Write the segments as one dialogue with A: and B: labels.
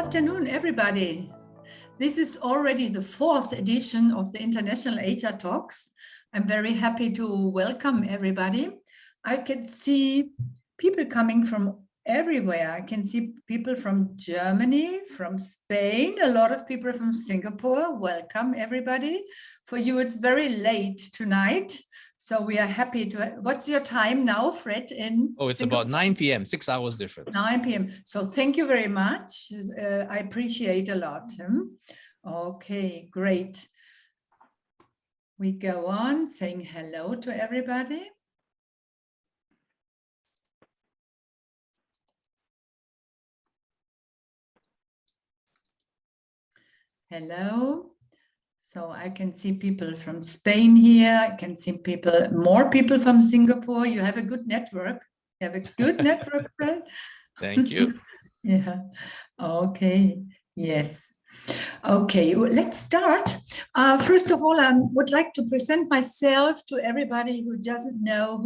A: afternoon, everybody. This is already the 4th edition of the International HR Talks. I'm very happy to welcome everybody. I can see people coming from everywhere. I can see people from Germany, from Spain, a lot of people from Singapore. Welcome, everybody. For you, it's very late tonight. So we are happy to. What's your time now, Fred?
B: It's Singapore? About 9 p.m., 6 hours difference.
A: 9 p.m. So thank you very much. I appreciate a lot. Okay, great. We go on saying hello to everybody. Hello. So I can see people from Spain here. I can see more people from Singapore. You have a good network. You have a good network, Fred.
B: Thank you.
A: Yeah. Okay. Yes. Okay, well, let's start. First of all, I would like to present myself to everybody who doesn't know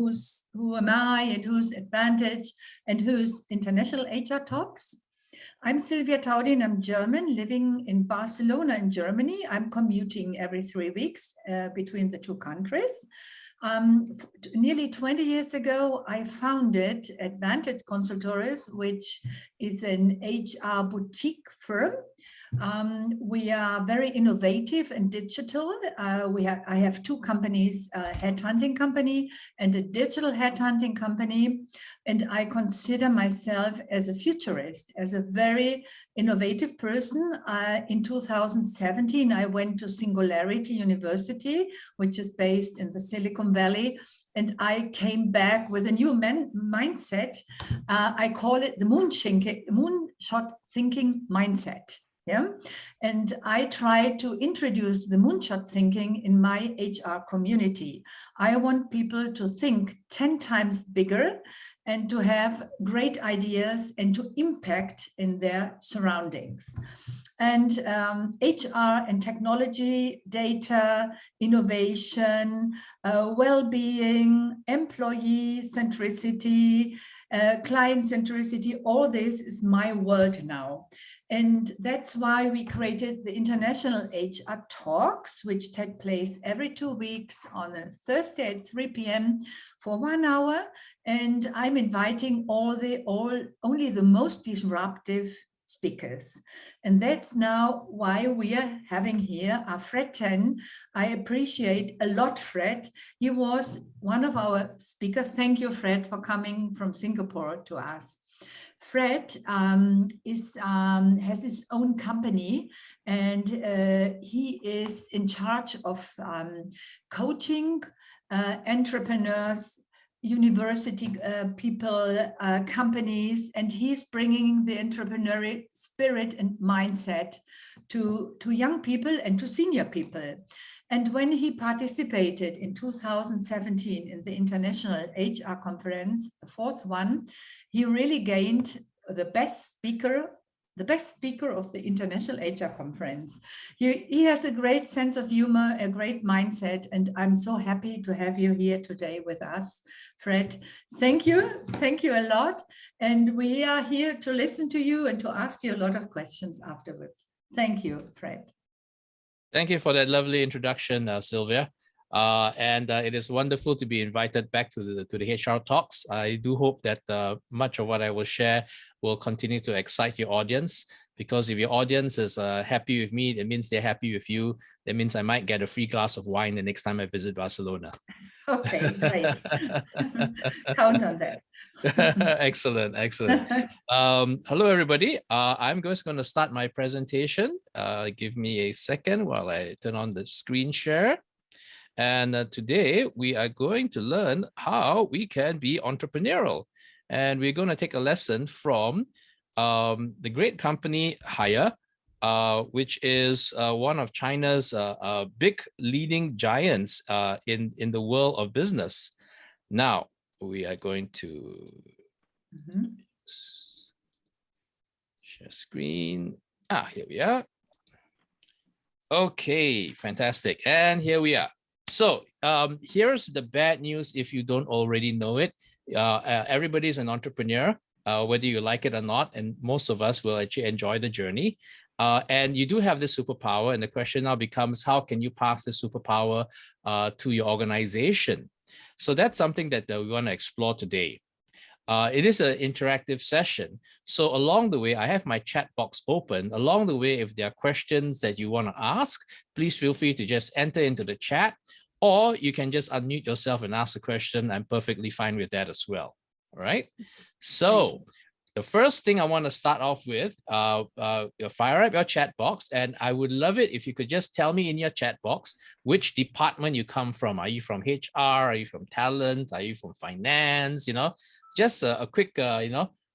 A: who am I and who's Advantage and who's International HR Talks. I'm Silvia Taudin. I'm German, living in Barcelona in Germany. I'm commuting every 3 weeks between the two countries. Nearly 20 years ago, I founded Advantage Consultores, which is an HR boutique firm. We are very innovative and digital. I have two companies, a headhunting company and a digital headhunting company. And I consider myself as a futurist, as a very innovative person. In 2017, I went to Singularity University, which is based in the Silicon Valley. And I came back with a new mindset. I call it the moonshot thinking mindset. Yeah, and I try to introduce the moonshot thinking in my HR community. I want people to think 10 times bigger and to have great ideas and to impact in their surroundings. And HR and technology, data, innovation, well-being, employee centricity, client centricity, all this is my world now. And that's why we created the International HR Talks, which take place every 2 weeks on a Thursday at 3 p.m. for 1 hour. And I'm inviting only the most disruptive speakers. And that's now why we are having here Fred Ten. I appreciate a lot, Fred. He was one of our speakers. Thank you, Fred, for coming from Singapore to us. Fred has his own company, and he is in charge of coaching entrepreneurs, university people, companies, and he's bringing the entrepreneurial spirit and mindset to young people and to senior people. And when he participated in 2017 in the International HR Conference, the 4th one, he really gained the best speaker of the International HR Conference. He has a great sense of humor, a great mindset, and I'm so happy to have you here today with us, Fred. Thank you a lot. And we are here to listen to you and to ask you a lot of questions afterwards. Thank you, Fred.
B: Thank you for that lovely introduction, Sylvia. It is wonderful to be invited back to the HR Talks. I do hope that much of what I will share will continue to excite your audience, because if your audience is happy with me, that means they're happy with you. That means I might get a free glass of wine the next time I visit Barcelona.
A: Okay, great. Count on that.
B: Excellent. Hello, everybody. I'm just going to start my presentation. Give me a second while I turn on the screen share. And today we are going to learn how we can be entrepreneurial. And we're going to take a lesson from the great company Hire, which is one of China's big leading giants in the world of business. Now, we are going to share screen. Here we are. Okay, fantastic. And here we are. So here's the bad news if you don't already know it. Everybody's an entrepreneur. whether you like it or not. And most of us will actually enjoy the journey. And you do have this superpower. And the question now becomes, how can you pass this superpower to your organization? So that's something that we want to explore today. It is an interactive session. So along the way, I have my chat box open. Along the way, if there are questions that you want to ask, please feel free to just enter into the chat, or you can just unmute yourself and ask a question. I'm perfectly fine with that as well. All right. So the first thing I want to start off with, fire up your chat box, and I would love it if you could just tell me in your chat box which department you come from. Are you from HR? Are you from talent? Are you from finance? Just a quick,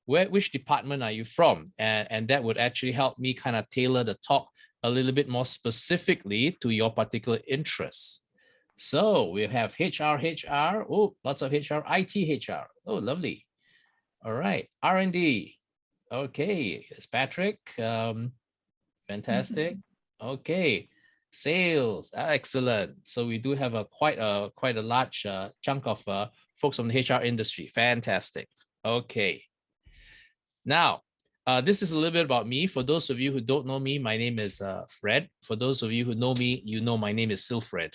B: which department are you from? And that would actually help me kind of tailor the talk a little bit more specifically to your particular interests. So we have HR. Oh, lots of HR. IT HR. Oh, lovely. All right. R&D. Okay. It's Patrick. Fantastic. Okay. Sales. Excellent. So we do have quite a large chunk of folks from the HR industry. Fantastic. Okay. Now, this is a little bit about me. For those of you who don't know me, my name is Fred. For those of you who know me, you know my name is Silfred.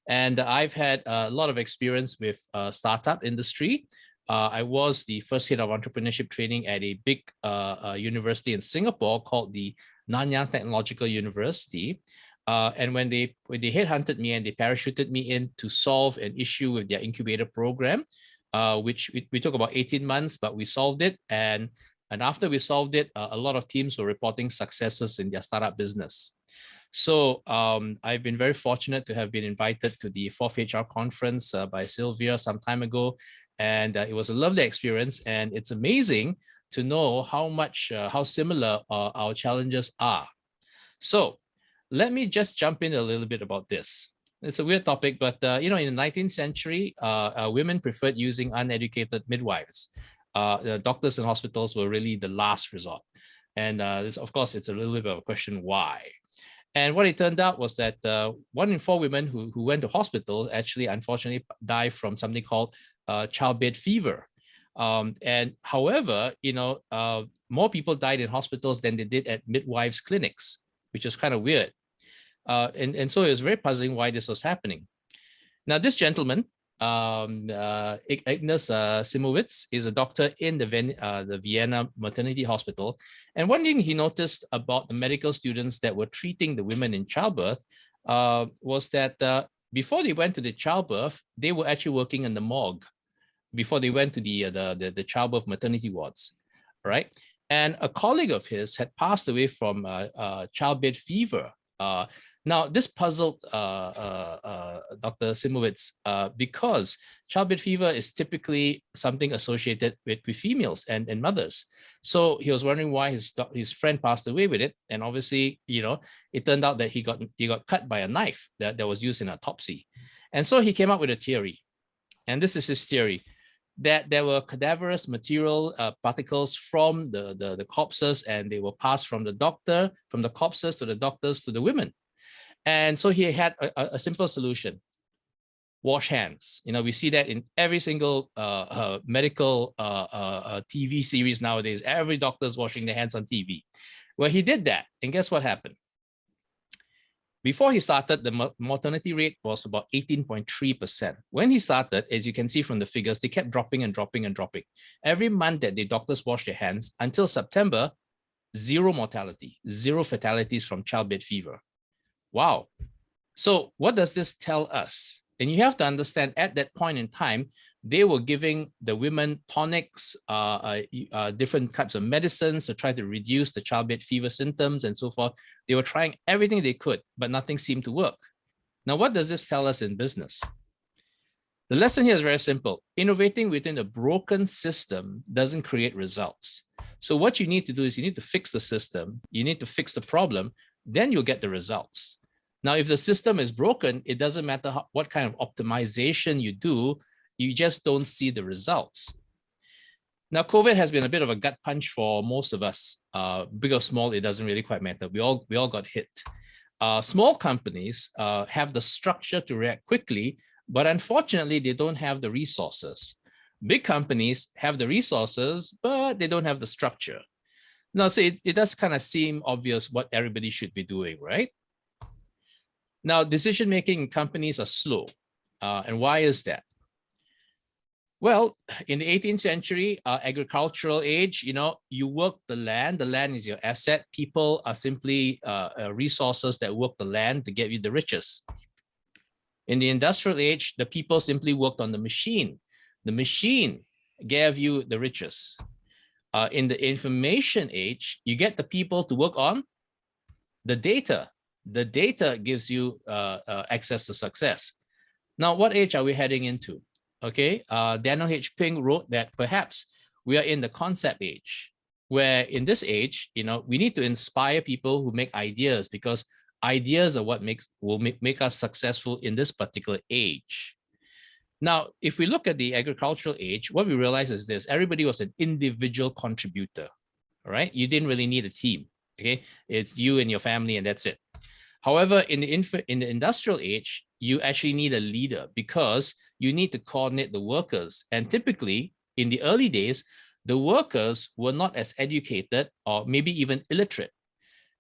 B: And I've had a lot of experience with startup industry. I was the first head of entrepreneurship training at a big university in Singapore called the Nanyang Technological University. And when they headhunted me and they parachuted me in to solve an issue with their incubator program, which we took about 18 months, but we solved it. And after we solved it, a lot of teams were reporting successes in their startup business. So I've been very fortunate to have been invited to the 4th HR conference by Sylvia some time ago. And it was a lovely experience. And it's amazing to know how similar our challenges are. So let me just jump in a little bit about this. It's a weird topic, but in the 19th century, women preferred using uneducated midwives. The doctors and hospitals were really the last resort. And of course, it's a little bit of a question why. And what it turned out was that 1 in 4 women who went to hospitals actually, unfortunately, died from something called childbed fever. And however, more people died in hospitals than they did at midwives' clinics, which is kind of weird. And so it was very puzzling why this was happening. Now, this gentleman, Agnes Simowitz, is a doctor in the Vienna Maternity Hospital. And one thing he noticed about the medical students that were treating the women in childbirth was that before they went to the childbirth, they were actually working in the morgue before they went to the childbirth maternity wards, right? And a colleague of his had passed away from childbed fever. Now, this puzzled Dr. Simowitz because childbed fever is typically something associated with females and mothers. So he was wondering why his friend passed away with it. And obviously, it turned out that he got cut by a knife that was used in autopsy. And so he came up with a theory. And this is his theory, that there were cadaverous material particles from the corpses, and they were passed from the corpses to the doctors to the women. And so he had a simple solution: wash hands. We see that in every single medical TV series nowadays. Every doctor's washing their hands on TV. Well, he did that, and guess what happened? Before he started, the mortality rate was about 18.3%. When he started, as you can see from the figures, they kept dropping and dropping and dropping. Every month that the doctors washed their hands, until September, 0 mortality, 0 fatalities from childbed fever. Wow. So what does this tell us? And you have to understand, at that point in time, they were giving the women tonics, different types of medicines to try to reduce the childbed fever symptoms and so forth. They were trying everything they could, but nothing seemed to work. Now, what does this tell us in business? The lesson here is very simple. Innovating within a broken system doesn't create results. So what you need to do is you need to fix the system. You need to fix the problem. Then you'll get the results. Now, if the system is broken, it doesn't matter what kind of optimization you do, you just don't see the results. Now, COVID has been a bit of a gut punch for most of us. Big or small, it doesn't really quite matter. We all got hit. Small companies have the structure to react quickly, but unfortunately, they don't have the resources. Big companies have the resources, but they don't have the structure. Now, so it does kind of seem obvious what everybody should be doing, right? Now, decision-making in companies are slow. And why is that? Well, in the 18th century, agricultural age, you work the land is your asset. People are simply resources that work the land to get you the riches. In the industrial age, the people simply worked on the machine. The machine gave you the riches. In the information age, you get the people to work on the data. The data gives you access to success. Now, what age are we heading into? Okay, Daniel H. Pink wrote that perhaps we are in the concept age, where in this age, we need to inspire people who make ideas, because ideas are what will make us successful in this particular age. Now, if we look at the agricultural age, what we realize is this: everybody was an individual contributor. All right, you didn't really need a team. Okay, it's you and your family, and that's it. However, in the industrial age, you actually need a leader, because you need to coordinate the workers. And typically, in the early days, the workers were not as educated, or maybe even illiterate.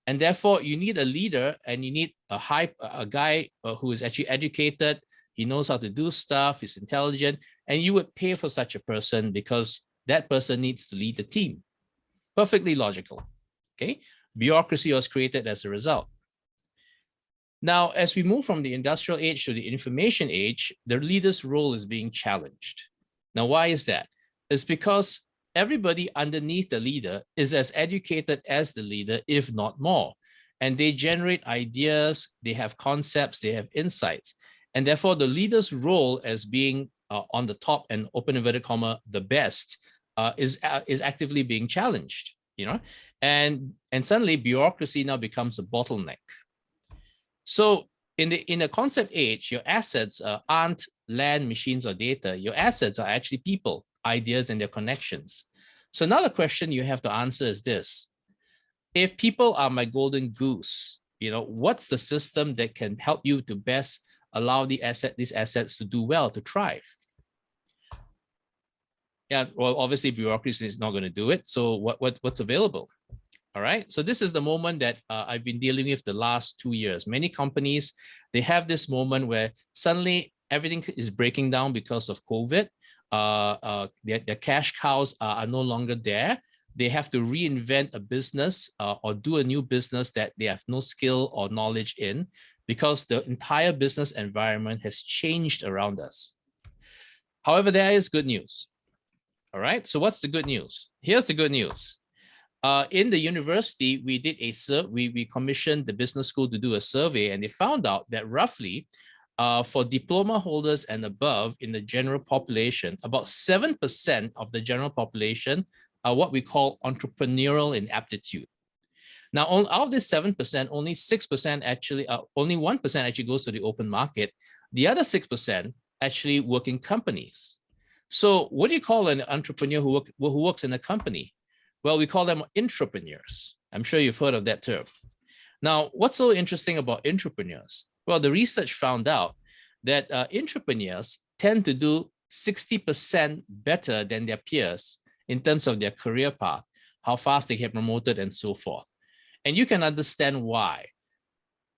B: And therefore, you need a leader, and you need a guy who is actually educated. He knows how to do stuff, he's intelligent, and you would pay for such a person because that person needs to lead the team. Perfectly logical. Okay, bureaucracy was created as a result. Now, as we move from the industrial age to the information age, the leader's role is being challenged. Now, why is that? It's because everybody underneath the leader is as educated as the leader, if not more. And they generate ideas, they have concepts, they have insights. And therefore, the leader's role as being on the top and open inverted comma, the best, is actively being challenged, and suddenly bureaucracy now becomes a bottleneck. So in the concept age, your assets aren't land, machines, or data. Your assets are actually people, ideas, and their connections. So now the question you have to answer is this: if people are my golden goose, what's the system that can help you to best allow these assets to do well, to thrive? Yeah, well, obviously bureaucracy is not going to do it. So what's available? All right, so this is the moment that I've been dealing with the last 2 years. Many companies, they have this moment where suddenly everything is breaking down because of COVID. Their cash cows are no longer there. They have to reinvent a business or do a new business that they have no skill or knowledge in, because the entire business environment has changed around us. However, there is good news. All right, so what's the good news? Here's the good news. In the university, we did we commissioned the business school to do a survey, and they found out that roughly for diploma holders and above in the general population, about 7% of the general population are what we call entrepreneurial in aptitude. Now, out of this 7%, only 6% actually, only 1% actually goes to the open market. The other 6% actually work in companies. So what do you call an entrepreneur who works in a company? Well, we call them intrapreneurs. I'm sure you've heard of that term. Now, what's so interesting about intrapreneurs? Well, the research found out that intrapreneurs tend to do 60% better than their peers in terms of their career path, how fast they get promoted, and so forth. And you can understand why.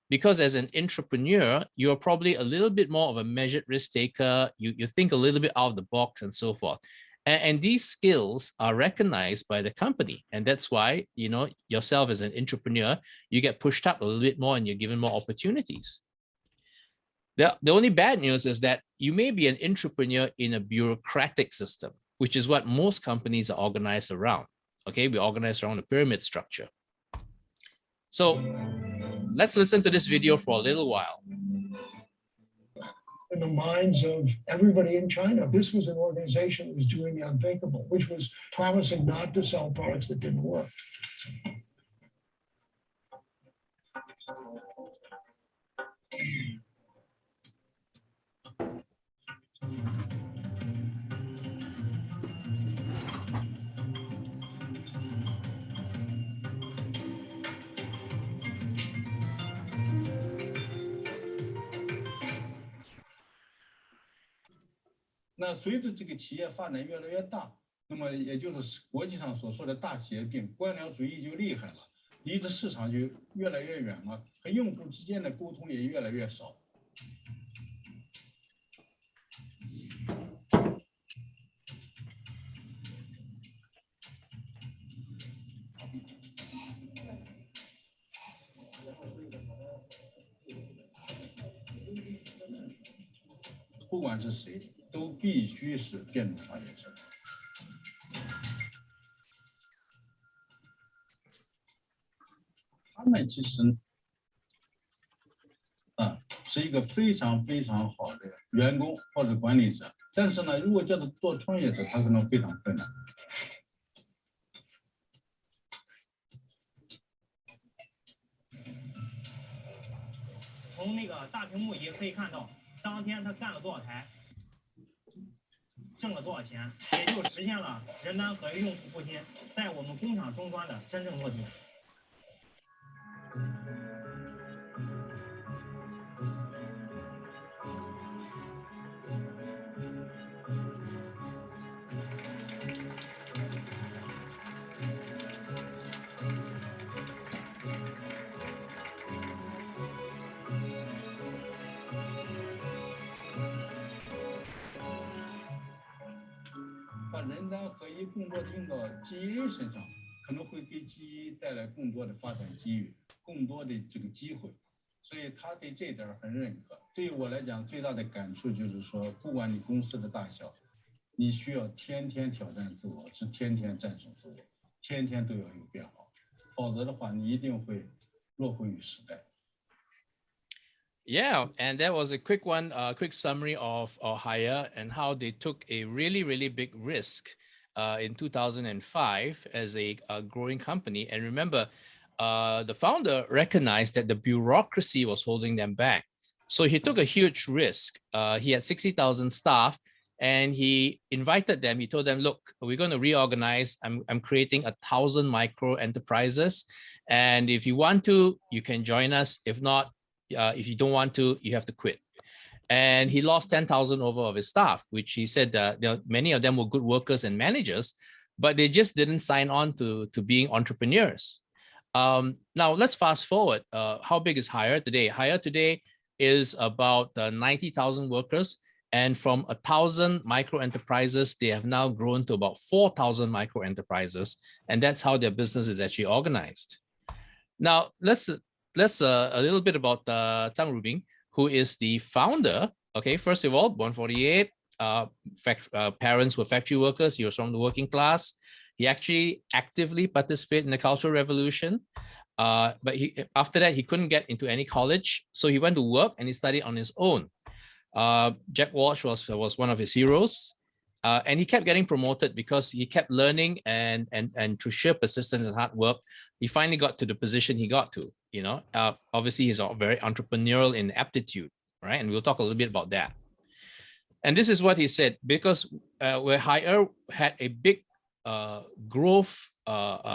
B: Because as an intrapreneur, you're probably a little bit more of a measured risk taker. You think a little bit out of the box and so forth. And these skills are recognized by the company. And that's why, yourself as an entrepreneur, you get pushed up a little bit more and you're given more opportunities. The only bad news is that you may be an entrepreneur in a bureaucratic system, which is what most companies are organized around. Okay, we organize around a pyramid structure. So let's listen to this video for a little while.
C: In the minds of everybody in China, this was an organization that was doing the unthinkable, which was promising not to sell products that didn't work.
D: 那随着这个企业发展越来越大，那么也就是国际上所说的大企业病，官僚主义就厉害了，离着市场就越来越远了，和用户之间的沟通也越来越少。不管是谁，都必须是变种化人生。他们其实是一个非常非常好的员工或者管理者，但是呢，如果叫他做创业者，他可能非常困难。
E: 从那个大屏幕也可以看到，当天他干了多少台，挣了多少钱，也就实现了人单和用户不心在我们工厂终端的真正落地。
D: 把人单合一更多的用到 GA 身上，可能会给 GA 带来更多的发展机遇，更多的这个机会，所以他对这点很认可。对于我来讲，最大的感触就是说，不管你公司的大小，你需要天天挑战自我，是天天战胜自我，天天都要有变化，否则的话，你一定会落后于时代。
B: Yeah, and that was a quick one, quick summary of Hire and how they took a really, really big risk in 2005 as a growing company. And remember, the founder recognized that the bureaucracy was holding them back. So he took a huge risk. He had 60,000 staff and he invited them. He told them, look, we're going to reorganize. I'm creating 1,000 micro enterprises. And if you want to, you can join us. If not, if you don't want to, you have to quit. And he lost 10,000 over of his staff, which he said many of them were good workers and managers, but they just didn't sign on to being entrepreneurs. Now let's fast forward. How big is Hire today? Hire today is about 90,000 workers. And from 1,000 micro enterprises, they have now grown to about 4,000 micro enterprises. And that's how their business is actually organized. Now let's a little bit about Zhang Rubing, who is the founder. Okay, first of all, born 48, parents were factory workers. He was from the working class. He actually actively participated in the Cultural Revolution. But after that, he couldn't get into any college. So he went to work and he studied on his own. Jack Walsh was one of his heroes. And he kept getting promoted because he kept learning and through sheer persistence and hard work, he finally got to the position he got to. Obviously he's very entrepreneurial in aptitude, right? And we'll talk a little bit about that. And this is what he said, because where Hire had a big growth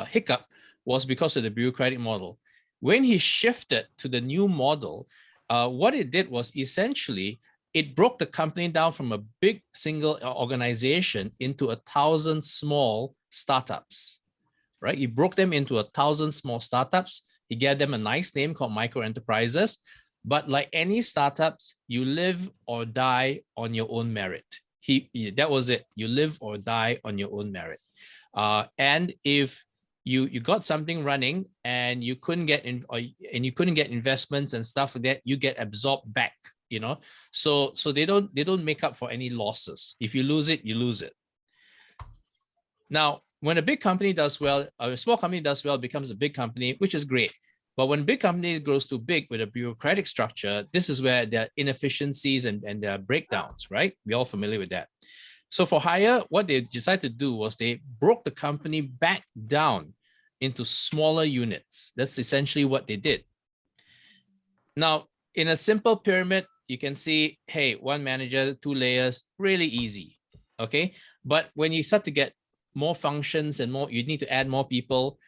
B: hiccup was because of the bureaucratic model. When he shifted to the new model, what it did was essentially it broke the company down from a big single organization into 1,000 small startups, right? He broke them into 1,000 small startups. He gave them a nice name called micro enterprises. But like any startups, you live or die on your own merit. That was it. You live or die on your own merit. And if you got something running and you couldn't get investments and stuff like that, you get absorbed back. So they don't make up for any losses. If you lose it, you lose it. Now, when a big company does well, a small company does well, becomes a big company, which is great. But when big company grows too big with a bureaucratic structure, this is where there are inefficiencies and there are breakdowns, right? We're all familiar with that. So for Hire, what they decided to do was they broke the company back down into smaller units. That's essentially what they did. Now, in a simple pyramid, you can see, hey, one manager, 2 layers, really easy, okay? But when you start to get more functions and more, you need to add more people,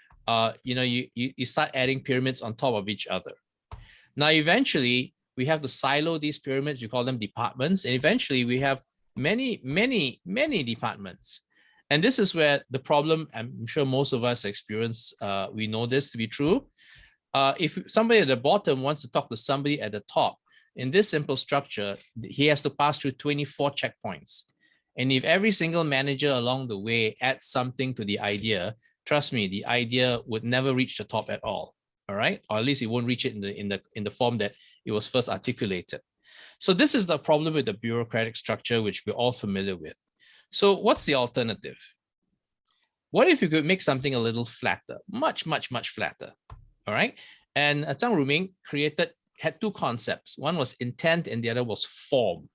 B: you start adding pyramids on top of each other. Now, eventually, we have to silo these pyramids, we call them departments, and eventually we have many departments. And this is where the problem, I'm sure most of us experience, we know this to be true. If somebody at the bottom wants to talk to somebody at the top, in this simple structure, he has to pass through 24 checkpoints. And if every single manager along the way adds something to the idea, trust me, the idea would never reach the top at all. All right, or at least it won't reach it in the form that it was first articulated. So this is the problem with the bureaucratic structure, which we're all familiar with. So what's the alternative? What if you could make something a little flatter, much flatter? All right, and Zhang Ruming had two concepts. One was intent, and the other was form.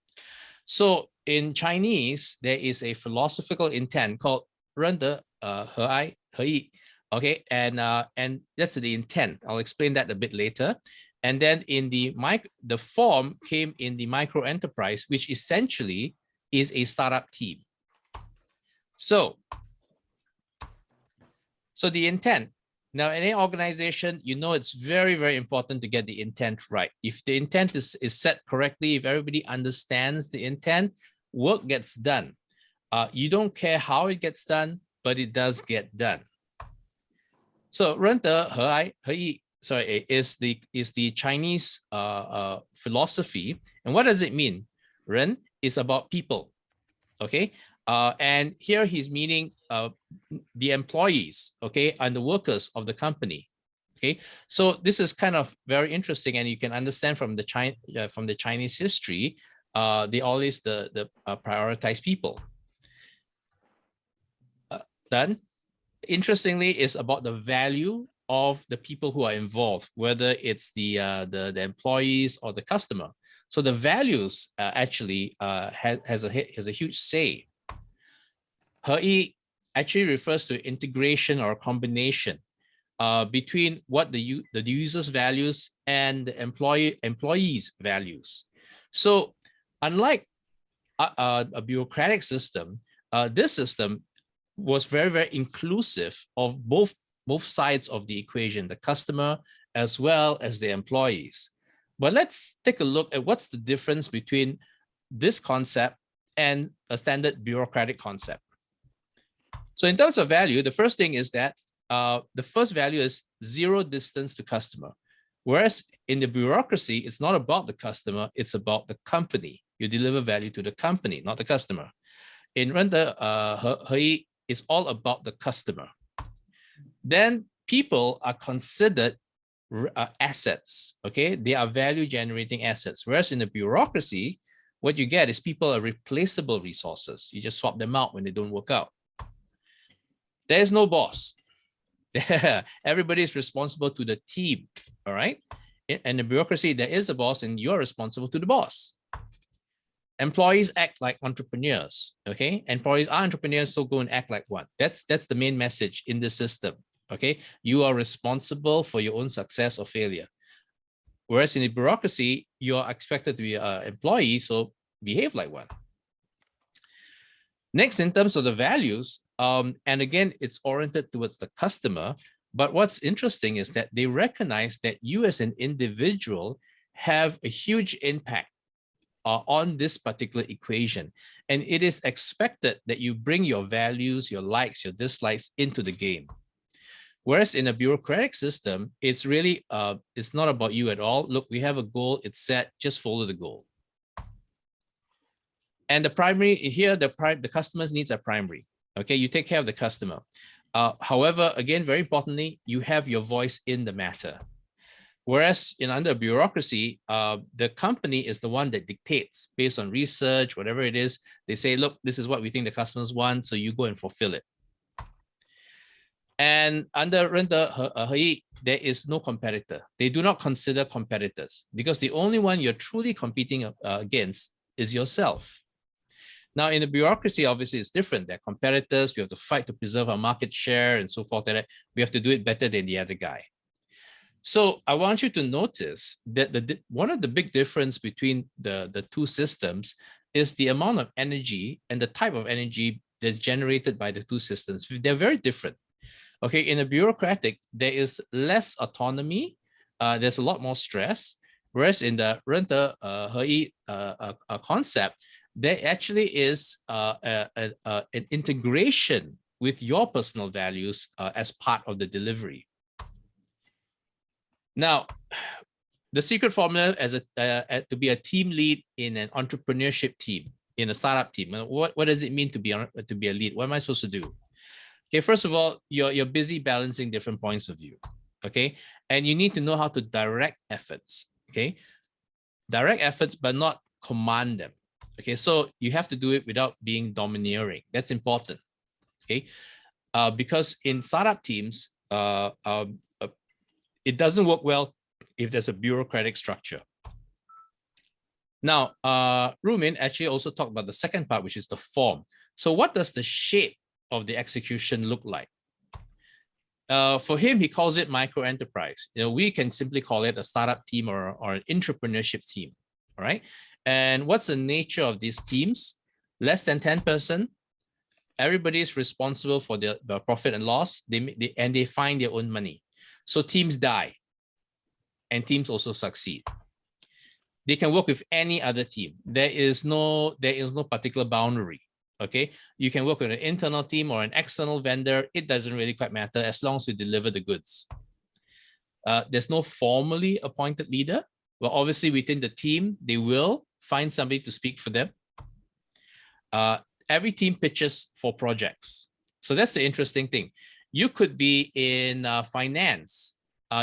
B: So in Chinese, there is a philosophical intent called 认得和蔼和义. Okay, and that's the intent. I'll explain that a bit later. And then in the form came in the micro enterprise, which essentially is a startup team. So the intent. Now, in any organization, you know it's very, very important to get the intent right. If the intent is set correctly, if everybody understands the intent, work gets done. You don't care how it gets done, but it does get done. So 认得和蔼和义 is the Chinese philosophy. And what does it mean? 人 is about people. Okay. And here he's meaning the employees, okay, and the workers of the company. Okay, so this is kind of very interesting, and you can understand from the Chinese history, they always prioritize people. Then, interestingly, is about the value of the people who are involved, whether it's the employees or the customer. So the values actually has a huge say. 合一 actually refers to integration or combination between what the user's values and the employees' values. So unlike a bureaucratic system, this system was very, very inclusive of both sides of the equation, the customer as well as the employees. But let's take a look at what's the difference between this concept and a standard bureaucratic concept. So in terms of value, the first thing is that the first value is zero distance to customer. Whereas in the bureaucracy, it's not about the customer, it's about the company. You deliver value to the company, not the customer. In 认得和义, it's all about the customer. Then people are considered assets, okay? They are value generating assets. Whereas in the bureaucracy, what you get is people are replaceable resources. You just swap them out when they don't work out. There's no boss. Everybody is responsible to the team, all right? In the bureaucracy, there is a boss and you're responsible to the boss. Employees act like entrepreneurs, okay? Employees are entrepreneurs, so go and act like one. That's the main message in this system, okay? You are responsible for your own success or failure. Whereas in the bureaucracy, you're expected to be an employee, so behave like one. Next, in terms of the values, and again, it's oriented towards the customer. But what's interesting is that they recognize that you as an individual have a huge impact on this particular equation. And it is expected that you bring your values, your likes, your dislikes into the game. Whereas in a bureaucratic system, it's really, it's not about you at all. Look, we have a goal, it's set, just follow the goal. And the primary here, the customer's needs are primary. Okay, you take care of the customer. However, again, very importantly, you have your voice in the matter. Whereas under bureaucracy, the company is the one that dictates based on research, whatever it is. They say, look, this is what we think the customers want, so you go and fulfill it. And under 认得和义, there is no competitor. They do not consider competitors because the only one you're truly competing against is yourself. Now, in the bureaucracy, obviously, it's different. They're competitors. We have to fight to preserve our market share and so forth. And we have to do it better than the other guy. So I want you to notice that one of the big difference between the two systems is the amount of energy and the type of energy that's generated by the two systems. They're very different. Okay, in a bureaucratic, there is less autonomy. There's a lot more stress. Whereas in the 认得和义 concept, there actually is an integration with your personal values as part of the delivery. Now, the secret formula to be a team lead in an entrepreneurship team, in a startup team. What does it mean to be a lead? What am I supposed to do? Okay, first of all, you're busy balancing different points of view. Okay, and you need to know how to direct efforts. Okay, direct efforts, but not command them. Okay, so you have to do it without being domineering. That's important. Okay, because in startup teams, it doesn't work well if there's a bureaucratic structure. Now, Rumin actually also talked about the second part, which is the form. So what does the shape of the execution look like? For him, he calls it micro enterprise. We can simply call it a startup team or an entrepreneurship team. All right. And what's the nature of these teams? Less than 10%. Everybody is responsible for the profit and loss. They find their own money. So teams die, and teams also succeed. They can work with any other team. There is no particular boundary. Okay, you can work with an internal team or an external vendor. It doesn't really quite matter as long as you deliver the goods. There's no formally appointed leader. Well, obviously within the team, they will find somebody to speak for them. Every team pitches for projects. So that's the interesting thing. You could be in finance.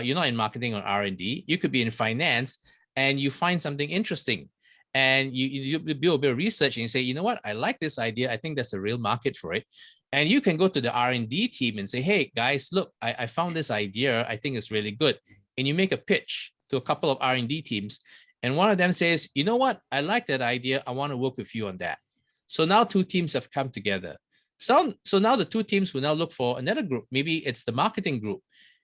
B: You're not in marketing or R&D. You could be in finance and you find something interesting. And you do a bit of research and you say, you know what, I like this idea. I think there's a real market for it. And you can go to the R&D team and say, hey, guys, look, I found this idea. I think it's really good. And you make a pitch to a couple of R&D teams. And one of them says, you know what, I like that idea. I want to work with you on that. So now two teams have come together. So now the two teams will now look for another group. Maybe it's the marketing group.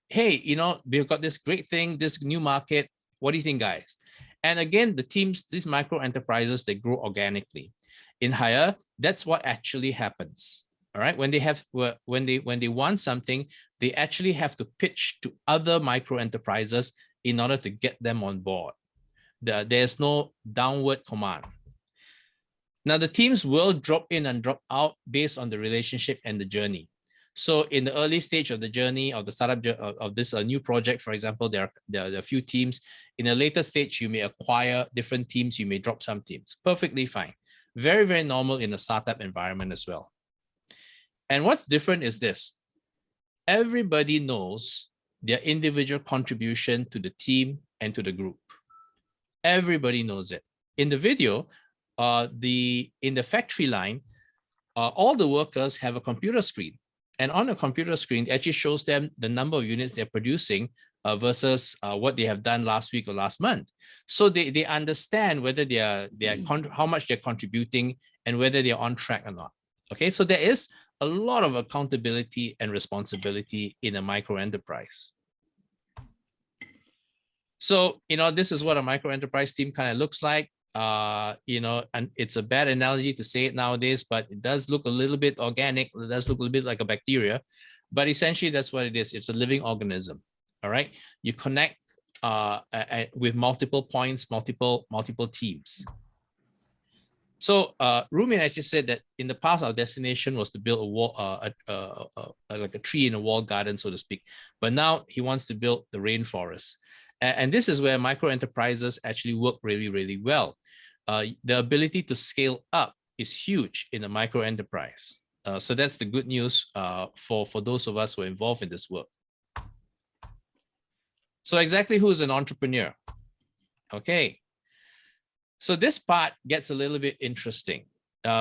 B: Hey, we've got this great thing, this new market. What do you think, guys? And again, the teams, these micro enterprises, they grow organically. In Hire, that's what actually happens. All right. When they want something, they actually have to pitch to other micro enterprises in order to get them on board. There's no downward command. Now, the teams will drop in and drop out based on the relationship and the journey. So in the early stage of the journey of the startup of this new project, for example, there are a few teams. In a later stage, you may acquire different teams. You may drop some teams. Perfectly fine. Very, very normal in a startup environment as well. And what's different is this. Everybody knows their individual contribution to the team and to the group. Everybody knows it. In the video, in the factory line, all the workers have a computer screen. And on a computer screen, it actually shows them the number of units they're producing versus what they have done last week or last month. So they understand whether how much they're contributing and whether they're on track or not. Okay, so there is a lot of accountability and responsibility in a micro enterprise. So, this is what a micro enterprise team kind of looks like. And it's a bad analogy to say it nowadays, but it does look a little bit organic. It does look a little bit like a bacteria, but essentially that's what it is. It's a living organism. All right. You connect with multiple points, multiple teams. So Rumin actually said that in the past, our destination was to build a wall, like a tree in a walled garden, so to speak. But now he wants to build the rainforest. And this is where micro enterprises actually work really, really well. The ability to scale up is huge in a micro enterprise. So that's the good news for those of us who are involved in this work. So exactly who's an entrepreneur? Okay. So this part gets a little bit interesting.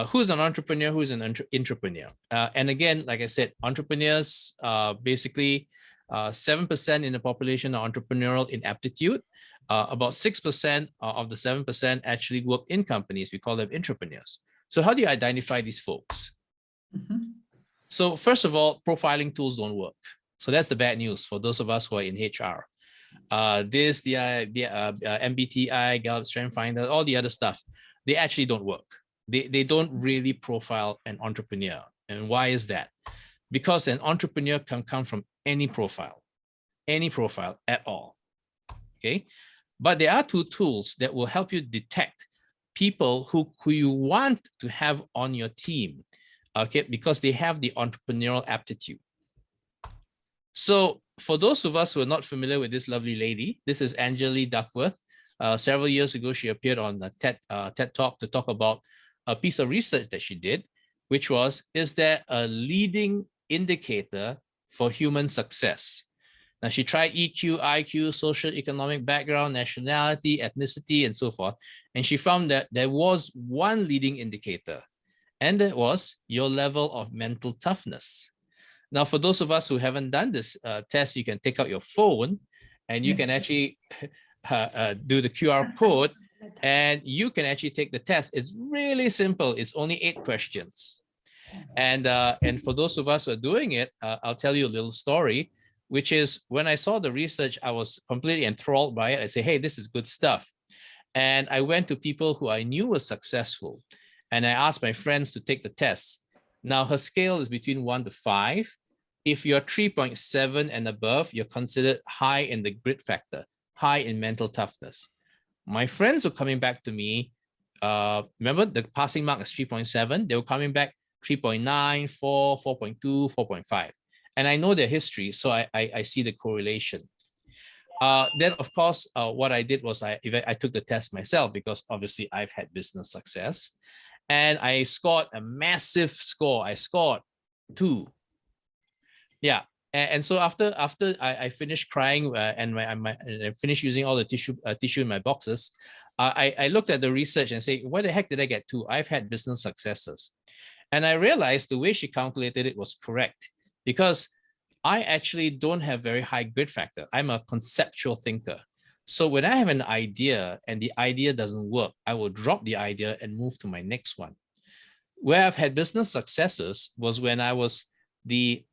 B: Who's an entrepreneur? Who's an intrapreneur? And again, like I said, entrepreneurs basically 7% in the population are entrepreneurial in aptitude. About 6% of the 7% actually work in companies. We call them intrapreneurs. So how do you identify these folks? Mm-hmm. So first of all, profiling tools don't work. So that's the bad news for those of us who are in HR. MBTI, Gallup Strength Finder, all the other stuff, they actually don't work. They don't really profile an entrepreneur. And why is that? Because an entrepreneur can come from any profile at all. Okay. But there are two tools that will help you detect people who you want to have on your team, okay, because they have the entrepreneurial aptitude. So for those of us who are not familiar with this lovely lady, this is Angeli Duckworth. Several years ago, she appeared on the TED Talk to talk about a piece of research that she did, which was, is there a leading indicator for human success? Now, she tried EQ, IQ, social economic background, nationality, ethnicity, and so forth. And she found that there was one leading indicator, and that was your level of mental toughness. Now, for those of us who haven't done this test, you can take out your phone and you can actually do the QR code and you can actually take the test. It's really simple. It's only 8 questions. And for those of us who are doing it, I'll tell you a little story, which is when I saw the research, I was completely enthralled by it. I say, hey, this is good stuff. And I went to people who I knew were successful. And I asked my friends to take the test. Now, her scale is between 1 to 5. If you're 3.7 and above, you're considered high in the grit factor, high in mental toughness. My friends were coming back to me. Remember, the passing mark is 3.7. They were coming back 3.9, 4, 4.2, 4.5. And I know their history, so I see the correlation. Then, of course, what I did was I took the test myself because obviously I've had business success. And I scored a massive score. I scored 2. Yeah. And so after I finished crying and I finished using all the tissue in my boxes, I looked at the research and say, why the heck did I get 2? I've had business successes. And I realized the way she calculated it was correct because I actually don't have very high grit factor. I'm a conceptual thinker. So when I have an idea and the idea doesn't work, I will drop the idea and move to my next one. Where I've had business successes was when I was the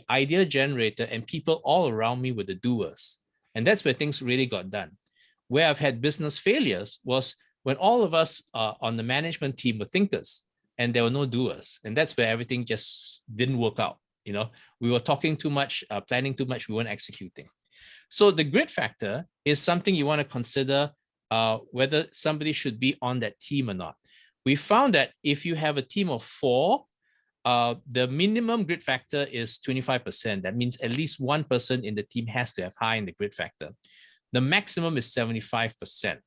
B: idea generator and people all around me were the doers. And that's where things really got done. Where I've had business failures was when all of us on the management team were thinkers and there were no doers. And that's where everything just didn't work out. You know, we were talking too much, planning too much, we weren't executing. So the grit factor is something you want to consider whether somebody should be on that team or not. We found that if you have a team of 4, the minimum grit factor is 25%. That means at least one person in the team has to have high in the grit factor. The maximum is 75%.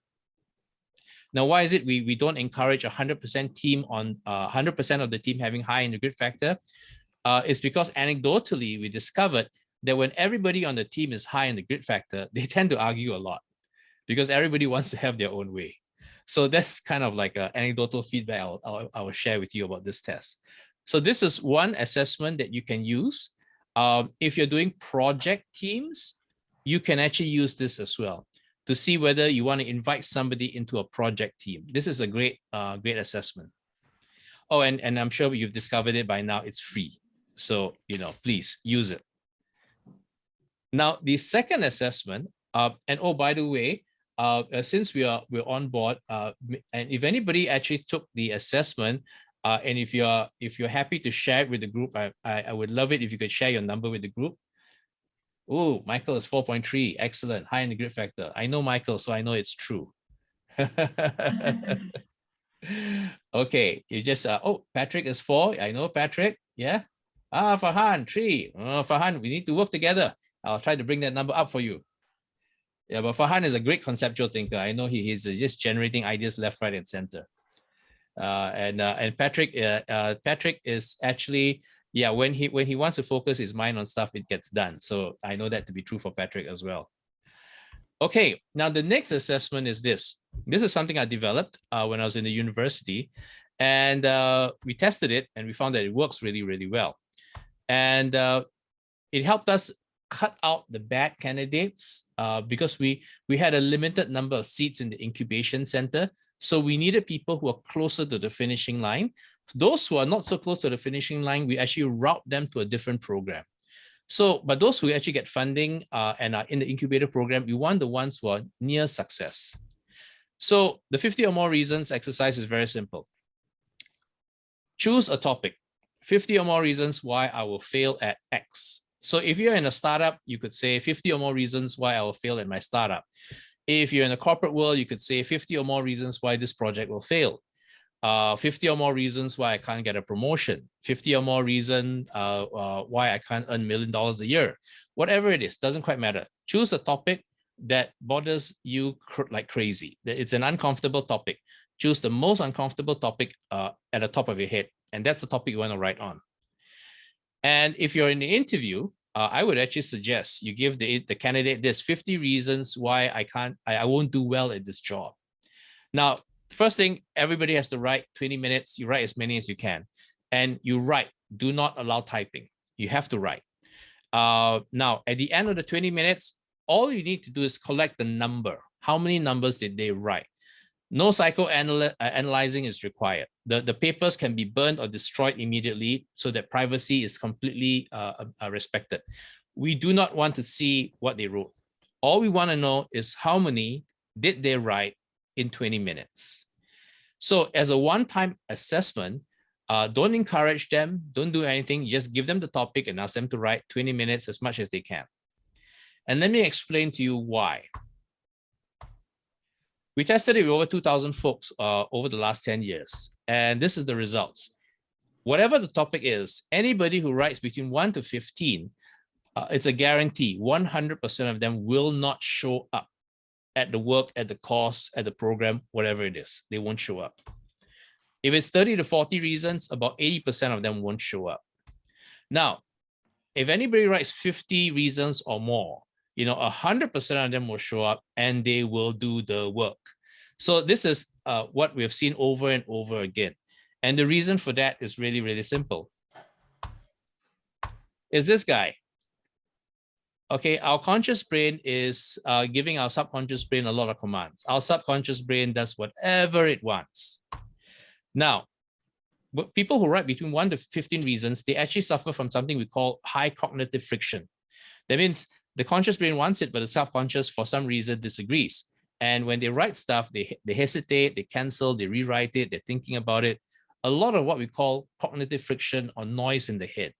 B: Now, why is it we don't encourage 100% team on 100% of the team having high in the grit factor? It's because anecdotally, we discovered that when everybody on the team is high in the grit factor, they tend to argue a lot because everybody wants to have their own way. So that's kind of like an anecdotal feedback I will share with you about this test. So this is one assessment that you can use. If you're doing project teams, you can actually use this as well to see whether you want to invite somebody into a project team. This is a great assessment. Oh, and I'm sure you've discovered it by now. It's free. So, you know, please use it. Now, the second assessment, and oh, by the way, since we're on board, and if anybody actually took the assessment, and if you're happy to share it with the group, I would love it if you could share your number with the group. Oh, Michael is 4.3. Excellent. High in the grit factor. I know Michael, so I know it's true. Okay, you just oh, Patrick is 4. I know Patrick. Yeah. Farhan 3. Farhan, we need to work together. I'll try to bring that number up for you. Yeah, but Farhan is a great conceptual thinker. I know he's just generating ideas left, right, and center. And Patrick, Patrick is actually, yeah, when he wants to focus his mind on stuff, it gets done. So I know that to be true for Patrick as well. Okay, now the next assessment is this. This is something I developed when I was in the university, and we tested it and we found that it works really, really well. And it helped us cut out the bad candidates because we had a limited number of seats in the incubation center. So we needed people who are closer to the finishing line. Those who are not so close to the finishing line, we actually route them to a different program. So, but those who actually get funding and are in the incubator program, we want the ones who are near success. So the 50 or more reasons exercise is very simple. Choose a topic, 50 or more reasons why I will fail at X. So if you're in a startup, you could say 50 or more reasons why I will fail at my startup. If you're in the corporate world, you could say 50 or more reasons why this project will fail. 50 or more reasons why I can't get a promotion, 50 or more reasons why I can't earn $1 million a year. Whatever it is, doesn't quite matter. Choose a topic that bothers you like crazy. It's an uncomfortable topic. Choose the most uncomfortable topic at the top of your head. And that's the topic you want to write on. And if you're in the interview, I would actually suggest you give the candidate this 50 reasons why I won't do well at this job. Now, first thing, everybody has to write 20 minutes. You write as many as you can. And you write. Do not allow typing. You have to write. Now, at the end of the 20 minutes, all you need to do is collect the number. How many numbers did they write? No psychoanalyzing is required. The papers can be burned or destroyed immediately so that privacy is completely respected. We do not want to see what they wrote. All we want to know is how many did they write in 20 minutes. So as a one-time assessment, don't encourage them, don't do anything, just give them the topic and ask them to write 20 minutes as much as they can. And let me explain to you why. We tested it with over 2,000 folks over the last 10 years, and this is the results. Whatever the topic is, anybody who writes between 1 to 15, it's a guarantee, 100% of them will not show up at the work, at the course, at the program, whatever it is. They won't show up. If it's 30 to 40 reasons, about 80% of them won't show up. Now, if anybody writes 50 reasons or more, 100% of them will show up and they will do the work. So this is what we have seen over and over again. And the reason for that is really, really simple. Is this guy. Okay, our conscious brain is giving our subconscious brain a lot of commands. Our subconscious brain does whatever it wants. Now, people who write between 1 to 15 reasons, they actually suffer from something we call high cognitive friction. That means the conscious brain wants it, but the subconscious, for some reason, disagrees. And when they write stuff, they hesitate, they cancel, they rewrite it, they're thinking about it. A lot of what we call cognitive friction or noise in the head.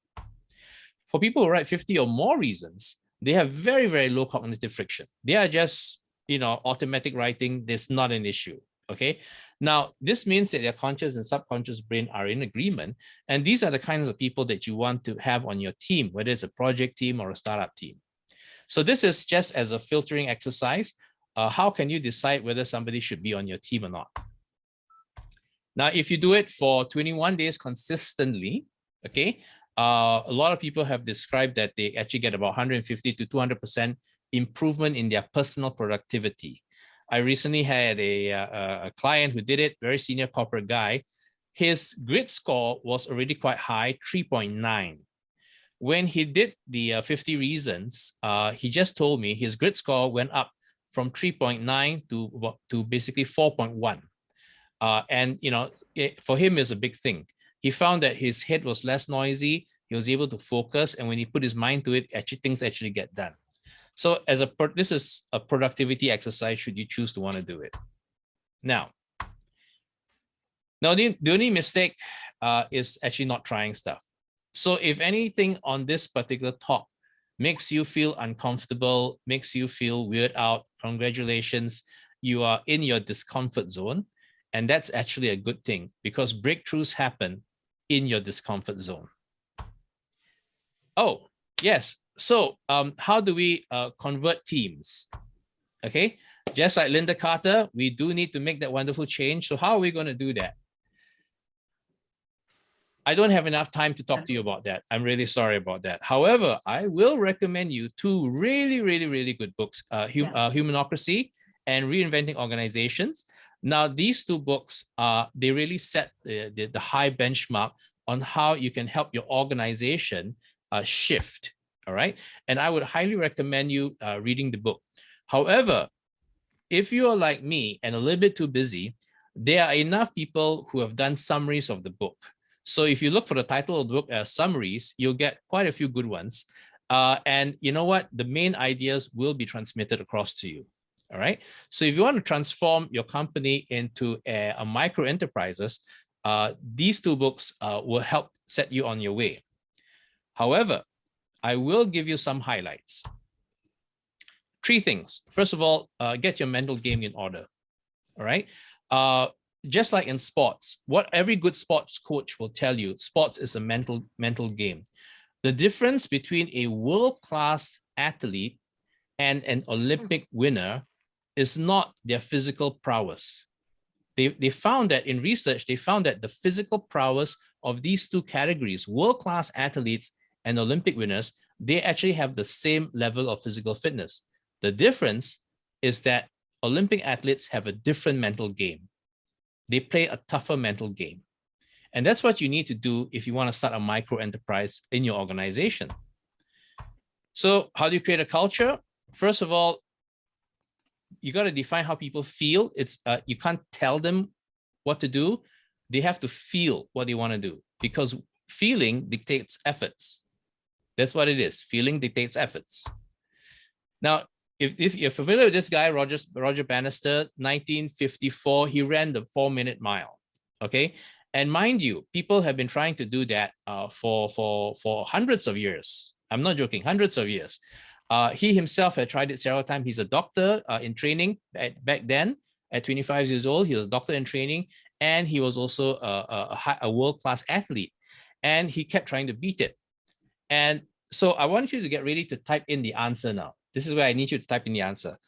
B: For people who write 50 or more reasons, they have very, very low cognitive friction. They are just, automatic writing. There's not an issue. Okay. Now, this means that their conscious and subconscious brain are in agreement. And these are the kinds of people that you want to have on your team, whether it's a project team or a startup team. So this is just as a filtering exercise. How can you decide whether somebody should be on your team or not? Now, if you do it for 21 days consistently, okay, a lot of people have described that they actually get about 150 to 200% improvement in their personal productivity. I recently had a client who did it, very senior corporate guy. His grit score was already quite high, 3.9. When he did the 50 reasons, he just told me his grit score went up from 3.9 to basically 4.1. And for him, it's a big thing. He found that his head was less noisy. He was able to focus, and when he put his mind to it, things actually get done. So this is a productivity exercise should you choose to want to do it. Now the only mistake is actually not trying stuff. So if anything on this particular talk makes you feel uncomfortable, makes you feel weird out, congratulations, you are in your discomfort zone. And that's actually a good thing because breakthroughs happen in your discomfort zone. Oh, yes. So how do we convert teams? Okay, just like Linda Carter, we do need to make that wonderful change. So how are we going to do that? I don't have enough time to talk to you about that. I'm really sorry about that. However, I will recommend you two really, really, really good books, Humanocracy and Reinventing Organizations. Now, these two books, they really set the high benchmark on how you can help your organization shift, all right? And I would highly recommend you reading the book. However, if you are like me and a little bit too busy, there are enough people who have done summaries of the book. So if you look for the title of the book as summaries, you'll get quite a few good ones. And you know what? The main ideas will be transmitted across to you. All right. So if you want to transform your company into a micro enterprises, these two books will help set you on your way. However, I will give you some highlights. Three things. First of all, get your mental game in order. All right. Just like in sports, what every good sports coach will tell you, sports is a mental game. The difference between a world-class athlete and an Olympic winner is not their physical prowess. They found that in research, they found that the physical prowess of these two categories, world-class athletes and Olympic winners, they actually have the same level of physical fitness. The difference is that Olympic athletes have a different mental game. They play a tougher mental game. And that's what you need to do if you want to start a micro enterprise in your organization. So how do you create a culture? First of all, you got to define how people feel. It's you can't tell them what to do. They have to feel what they want to do, because feeling dictates efforts. That's what it is. Feeling dictates efforts. Now, if you're familiar with this guy, Roger Bannister, 1954, he ran the 4-minute mile. Okay, and mind you, people have been trying to do that for hundreds of years. I'm not joking, hundreds of years. He himself had tried it several times. He's a doctor in training back then. At 25 years old, he was a doctor in training, and he was also a world-class athlete. And he kept trying to beat it. And so I want you to get ready to type in the answer now. This is where I need you to type in the answer.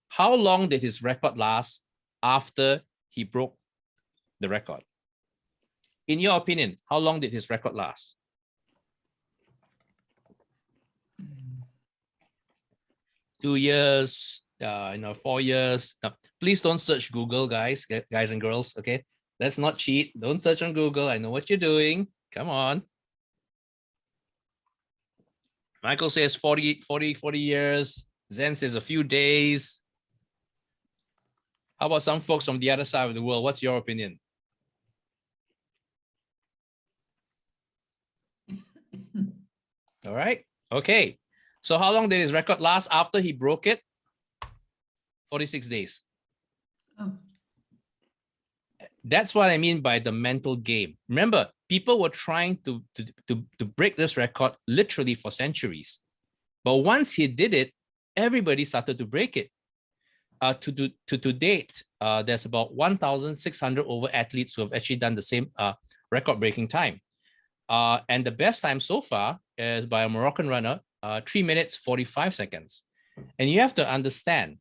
B: How long did his record last after he broke the record? In your opinion, how long did his record last? Two years, 4 years. No, please don't search Google, guys and girls, okay? Let's not cheat. Don't search on Google. I know what you're doing. Come on. Michael says 40 years. Zen says a few days. How about some folks from the other side of the world? What's your opinion? All right. Okay. So how long did his record last after he broke it? 46 days.
A: Oh.
B: That's what I mean by the mental game. Remember, people were trying to break this record literally for centuries. But once he did it, everybody started to break it. To date, there's about 1,600 over athletes who have actually done the same record-breaking time. And the best time so far is by a Moroccan runner, 3 minutes, 45 seconds. And you have to understand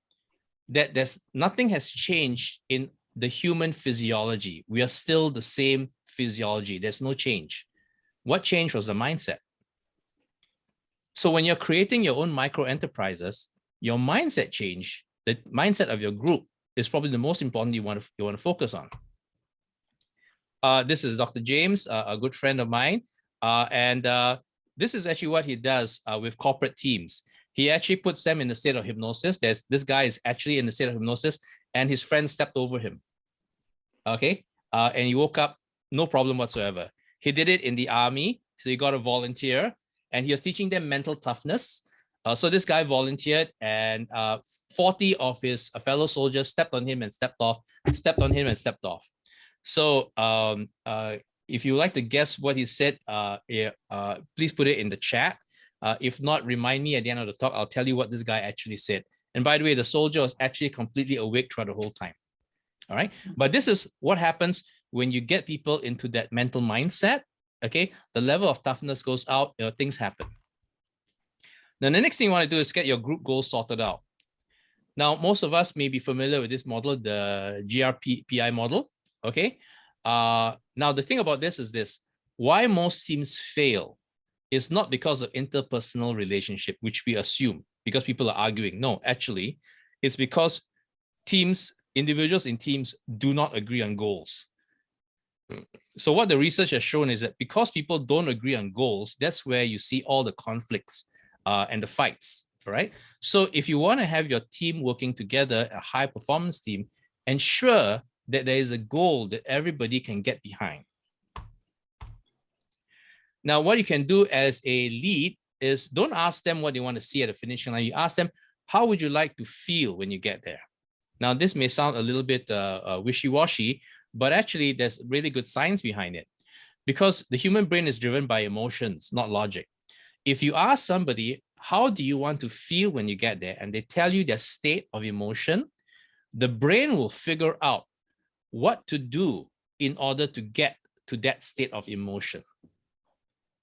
B: that nothing has changed in the human physiology. We are still the same physiology. There's no change. What changed was the mindset. So when you're creating your own micro enterprises, your mindset change, the mindset of your group is probably the most important you want to focus on. This is Dr. James, a good friend of mine. This is actually what he does with corporate teams. He actually puts them in the state of hypnosis. This guy is actually in the state of hypnosis, and his friend stepped over him. Okay, and he woke up, no problem whatsoever. He did it in the army, so he got a volunteer, and he was teaching them mental toughness. So this guy volunteered, and 40 of his fellow soldiers stepped on him and stepped off, stepped on him and stepped off. So if you would like to guess what he said, please put it in the chat. If not, remind me at the end of the talk. I'll tell you what this guy actually said. And by the way, the soldier was actually completely awake throughout the whole time. All right. But this is what happens when you get people into that mental mindset. Okay. The level of toughness goes out, things happen. Then the next thing you want to do is get your group goals sorted out. Now, most of us may be familiar with this model, the GRPI model. Okay. Now, the thing about this is this: why most teams fail is not because of interpersonal relationship, which we assume because people are arguing. No, actually, it's because individuals in teams do not agree on goals. So what the research has shown is that because people don't agree on goals, that's where you see all the conflicts and the fights, right? So if you want to have your team working together, a high performance team, ensure that there is a goal that everybody can get behind. Now, what you can do as a lead is don't ask them what they want to see at the finish line. You ask them, how would you like to feel when you get there? Now, this may sound a little bit wishy-washy, but actually there's really good science behind it, because the human brain is driven by emotions, not logic. If you ask somebody, how do you want to feel when you get there, and they tell you their state of emotion, the brain will figure out what to do in order to get to that state of emotion.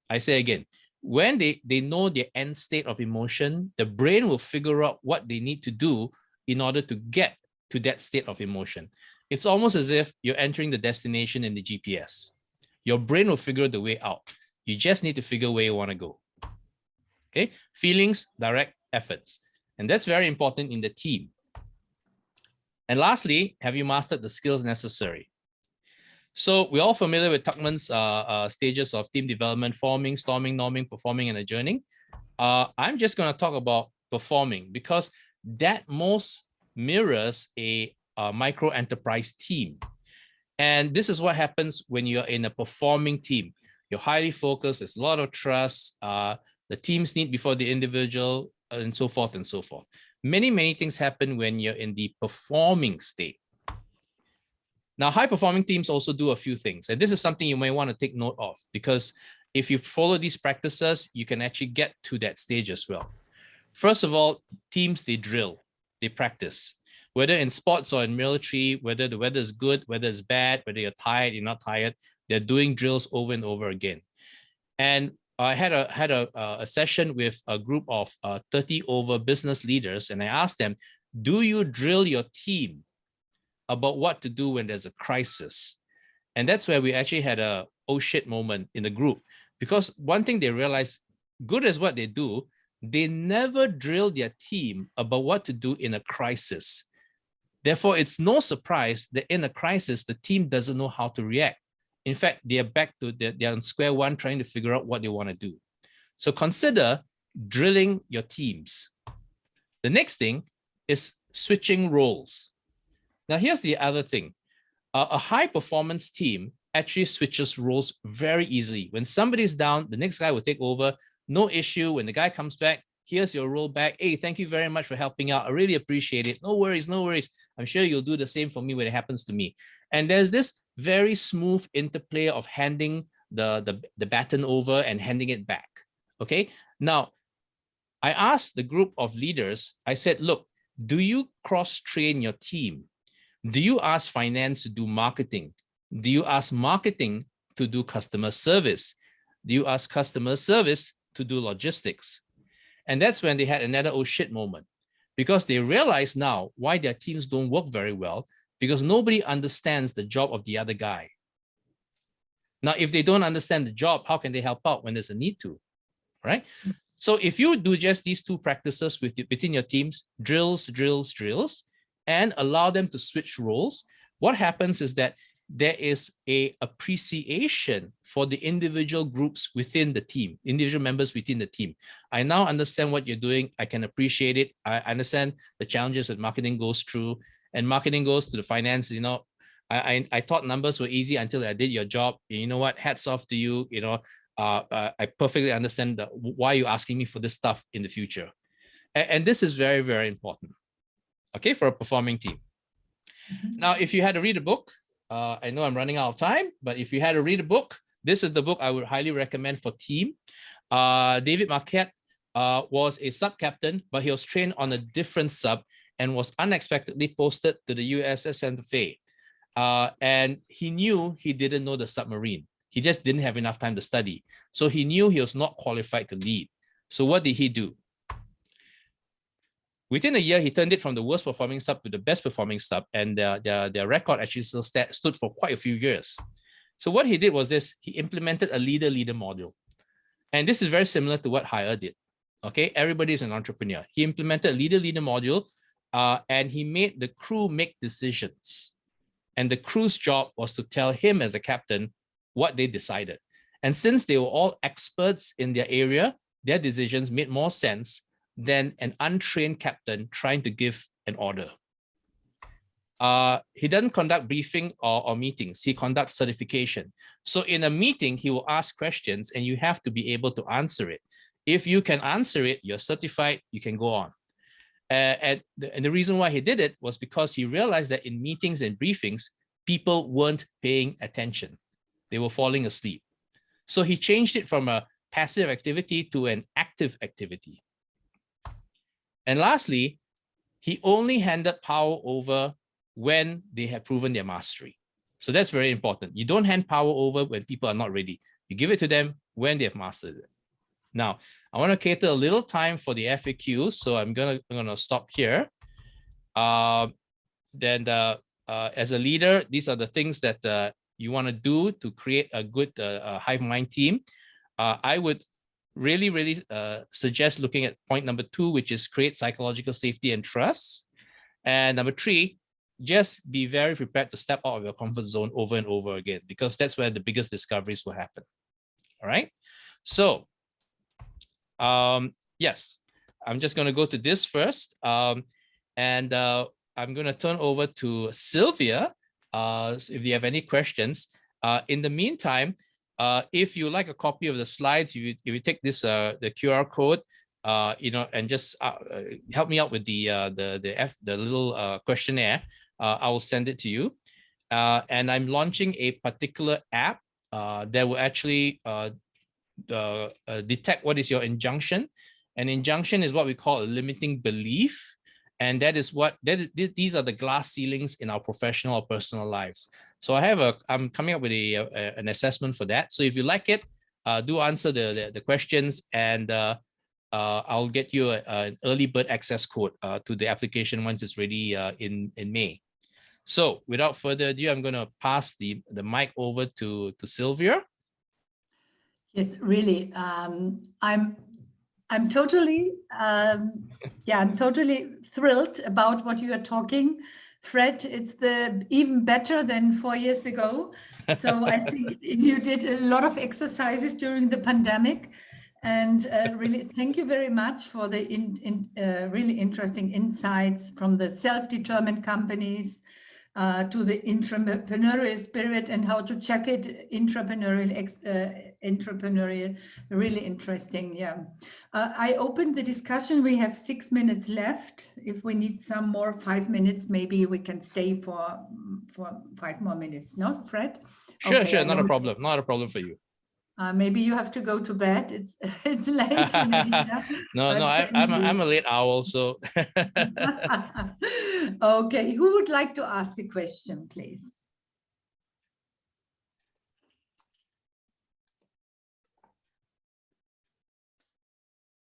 B: I say again, when they know the end state of emotion, the brain will figure out what they need to do in order to get to that state of emotion. It's almost as if you're entering the destination in the GPS. Your brain will figure the way out. You just need to figure where you want to go. Okay, feelings direct efforts. And that's very important in the team. And lastly, have you mastered the skills necessary? So we're all familiar with Tuckman's stages of team development: forming, storming, norming, performing, and adjourning. I'm just going to talk about performing because that most mirrors a micro enterprise team. And this is what happens when you're in a performing team. You're highly focused, there's a lot of trust, the teams meet before the individual, and so forth and so forth. Many things happen when you're in the performing state. Now, high-performing teams also do a few things, and this is something you may want to take note of, because if you follow these practices, you can actually get to that stage as well. First of all, teams, they drill, they practice. Whether in sports or in military, whether the weather is good, whether it's bad, whether you're tired, you're not tired, they're doing drills over and over again. And I had a session with a group of 30 over business leaders, and I asked them, do you drill your team about what to do when there's a crisis? And that's where we actually had a oh shit moment in the group, because one thing they realized, good as what they do, they never drill their team about what to do in a crisis. Therefore, it's no surprise that in a crisis, the team doesn't know how to react. In fact, they're back to they're on square one trying to figure out what they want to do. So consider drilling your teams. The next thing is switching roles. Now, here's the other thing. A high performance team actually switches roles very easily. When somebody's down, the next guy will take over. No issue. When the guy comes back, here's your role back. Hey, thank you very much for helping out. I really appreciate it. No worries, no worries. I'm sure you'll do the same for me when it happens to me. And there's this very smooth interplay of handing the baton over and handing it back. Okay. Now, I asked the group of leaders, I said, look, do you cross-train your team? Do you ask finance to do marketing? Do you ask marketing to do customer service? Do you ask customer service to do logistics? And that's when they had another oh shit moment, because they realize now why their teams don't work very well, because nobody understands the job of the other guy. Now, if they don't understand the job, how can they help out when there's a need to, right? So if you do just these two practices within your teams, drills, and allow them to switch roles, what happens is that there is a appreciation for the individual groups within the team, individual members within the team. I now understand what you're doing. I can appreciate it. I understand the challenges that marketing goes through, and marketing goes to the finance. You know, I thought numbers were easy until I did your job. You know what? Hats off to you. You know, I perfectly understand why you're asking me for this stuff in the future. And this is very, very important, okay, for a performing team. Now, if you had to read a book, I know I'm running out of time, but if you had to read a book, this is the book I would highly recommend for team. David Marquette was a sub-captain, but he was trained on a different sub and was unexpectedly posted to the USS Santa Fe. And he knew he didn't know the submarine. He just didn't have enough time to study. So he knew he was not qualified to lead. So what did he do? Within a year, he turned it from the worst performing sub to the best performing sub, and their record actually still stood for quite a few years. So what he did was this: he implemented a leader-leader module. And this is very similar to what Hire did. Okay, everybody is an entrepreneur. He implemented a leader-leader module, and he made the crew make decisions. And the crew's job was to tell him as a captain what they decided. And since they were all experts in their area, their decisions made more sense than an untrained captain trying to give an order. He doesn't conduct briefing or meetings. He conducts certification. So in a meeting, he will ask questions and you have to be able to answer it. If you can answer it, you're certified, you can go on. And the reason why he did it was because he realized that in meetings and briefings, people weren't paying attention. They were falling asleep. So he changed it from a passive activity to an active activity. And lastly, he only handed power over when they have proven their mastery. So that's very important. You don't hand power over when people are not ready. You give it to them when they have mastered it. Now, I want to cater a little time for the FAQ, so I'm gonna stop here. As a leader, these are the things that you want to do to create a good hive mind team. I would really suggest looking at point number 2, which is create psychological safety and trust. And number 3, just be very prepared to step out of your comfort zone over and over again, because that's where the biggest discoveries will happen. All right. So, yes, I'm just going to go to this first. I'm going to turn over to Sylvia. If you have any questions. In the meantime, if you like a copy of the slides, if you take this the QR code, and just help me out with the little questionnaire. I will send it to you. And I'm launching a particular app that will actually detect what is your injunction. An injunction is what we call a limiting belief. And that is these are the glass ceilings in our professional or personal lives. So I'm coming up with an assessment for that. So if you like it, do answer the questions, and I'll get you an early bird access code to the application once it's ready in May. So without further ado, I'm going to pass the mic over to Sylvia.
A: Yes, really. I'm totally, I'm totally thrilled about what you are talking, Fred. It's even better than 4 years ago. So I think you did a lot of exercises during the pandemic, and really thank you very much for the really interesting insights from the self-determined companies to the entrepreneurial spirit and how to check it, entrepreneurial, really interesting. Yeah. I opened the discussion. We have 6 minutes left. If we need some more 5 minutes, maybe we can stay for 5 more minutes. No, Fred?
B: Sure,
A: Okay,
B: sure, not a problem. Not a problem for you.
A: Maybe you have to go to bed. It's late in India.
B: No, I'm a late owl, so.
A: Okay, who would like to ask a question, please?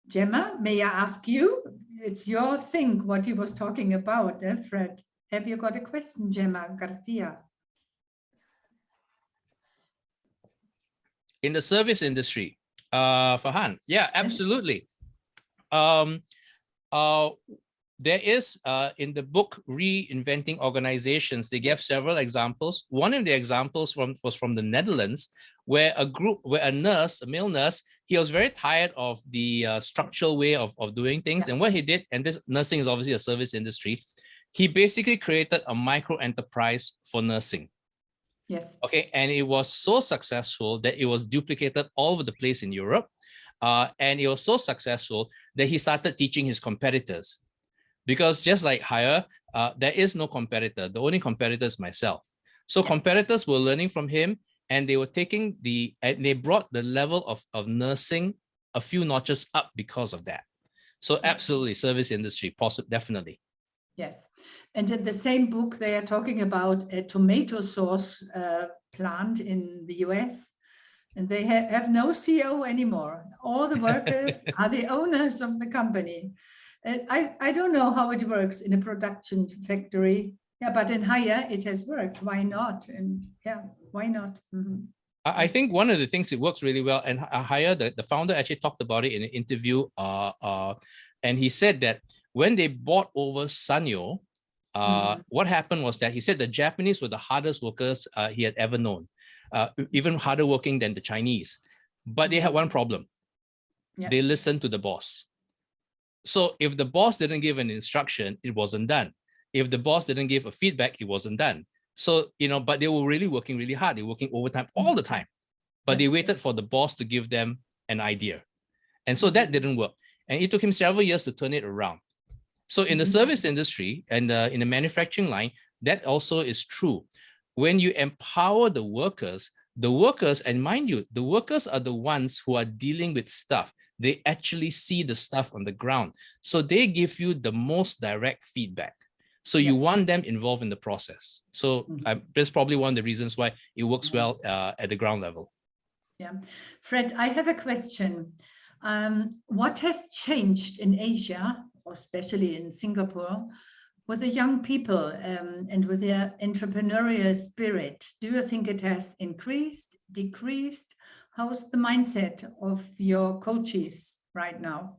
A: Gemma, may I ask you? It's your thing, what he was talking about, Fred. Have you got a question, Gemma Garcia?
B: In the service industry, Farhan, yeah, absolutely. There is in the book Reinventing Organizations, they gave several examples. One of the examples was from the Netherlands, where a nurse, a male nurse, he was very tired of the structural way of doing things. Yeah. And what he did, and this nursing is obviously a service industry, he basically created a micro enterprise for nursing.
A: Yes.
B: Okay, and it was so successful that it was duplicated all over the place in Europe. And it was so successful that he started teaching his competitors. Because just like Hire, there is no competitor. The only competitor is myself. So competitors were learning from him, and they were taking they brought the level of nursing a few notches up because of that. So absolutely, service industry, definitely.
A: Yes. And in the same book, they are talking about a tomato sauce plant in the US. And they have no CEO anymore. All the workers are the owners of the company. And I don't know how it works in a production factory. Yeah, but in Hire, it has worked. Why not? And yeah, why not? Mm-hmm.
B: I think one of the things it works really well, and Hire, the founder actually talked about it in an interview. And he said that when they bought over Sanyo, what happened was that he said the Japanese were the hardest workers he had ever known, even harder working than the Chinese. But they had one problem. Yeah. They listened to the boss. So if the boss didn't give an instruction, it wasn't done. If the boss didn't give a feedback, it wasn't done. So, but they were really working really hard. They were working overtime all the time. But they waited for the boss to give them an idea. And so that didn't work. And it took him several years to turn it around. So in the service industry and in the manufacturing line, that also is true. When you empower the workers, and mind you, the workers are the ones who are dealing with stuff. they actually see the stuff on the ground. So they give you the most direct feedback. So you want them involved in the process. So that's probably one of the reasons why it works well at the ground level.
A: Yeah. Fred, I have a question. What has changed in Asia, or especially in Singapore, with the young people and with their entrepreneurial spirit? Do you think it has increased, decreased? How's the mindset of your coaches right now?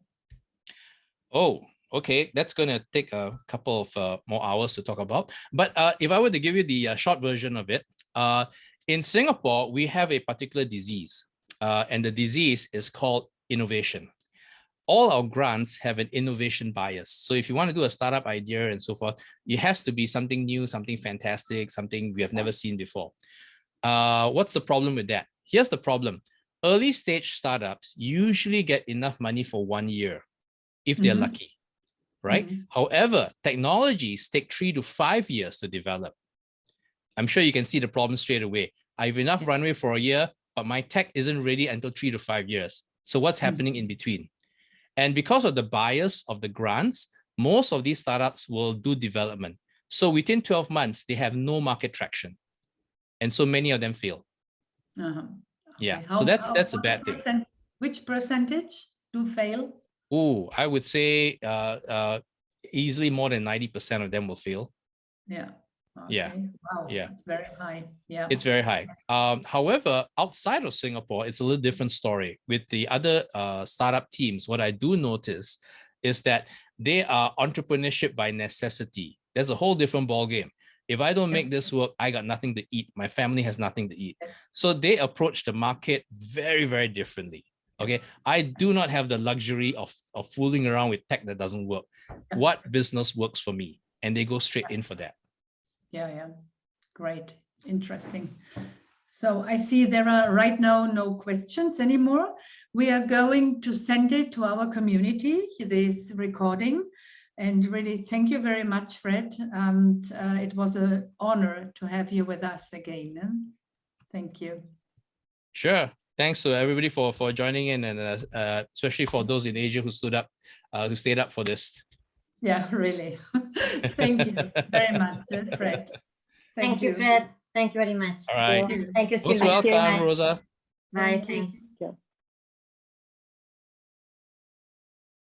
B: Oh, okay. That's going to take a couple of more hours to talk about. But if I were to give you the short version of it, in Singapore, we have a particular disease, and the disease is called innovation. All our grants have an innovation bias. So if you want to do a startup idea and so forth, it has to be something new, something fantastic, something we have never seen before. What's the problem with that? Here's the problem. Early stage startups usually get enough money for 1 year if they're lucky, right? However, technologies take 3 to 5 years to develop. I'm sure you can see the problem straight away. I have enough runway for a year, but my tech isn't ready until 3 to 5 years. So what's happening in between? And because of the bias of the grants, most of these startups will do development. So within 12 months, they have no market traction. And so many of them fail. Yeah, so that's a bad thing.
A: Which percentage do fail?
B: Oh, I would say easily more than 90% of them will fail.
A: Yeah. Okay.
B: Yeah.
A: Wow.
B: Yeah.
A: It's very high. Yeah.
B: It's very high. However, outside of Singapore, it's a little different story. With the other startup teams, what I do notice is that they are entrepreneurship by necessity. There's a whole different ballgame. If I don't make this work, I got nothing to eat. My family has nothing to eat. So they approach the market very, very differently. Okay. I do not have the luxury of fooling around with tech that doesn't work. What business works for me? And they go straight in for that.
A: Yeah, yeah. Great. Interesting. So I see there are right now no questions anymore. We are going to send it to our community, this recording. And really, thank you very much, Fred. And it was an honor to have you with us again. Thank you.
B: Sure. Thanks to everybody for joining in, and especially for those in Asia who who stayed up for this.
A: Yeah, really. Thank you very much, Fred.
F: Thank you, Fred. Thank you very much.
B: All right.
F: Thank you,
B: Most
F: Sylvia.
B: welcome, Rosa.
F: Bye.
A: Thank you.
F: Thanks.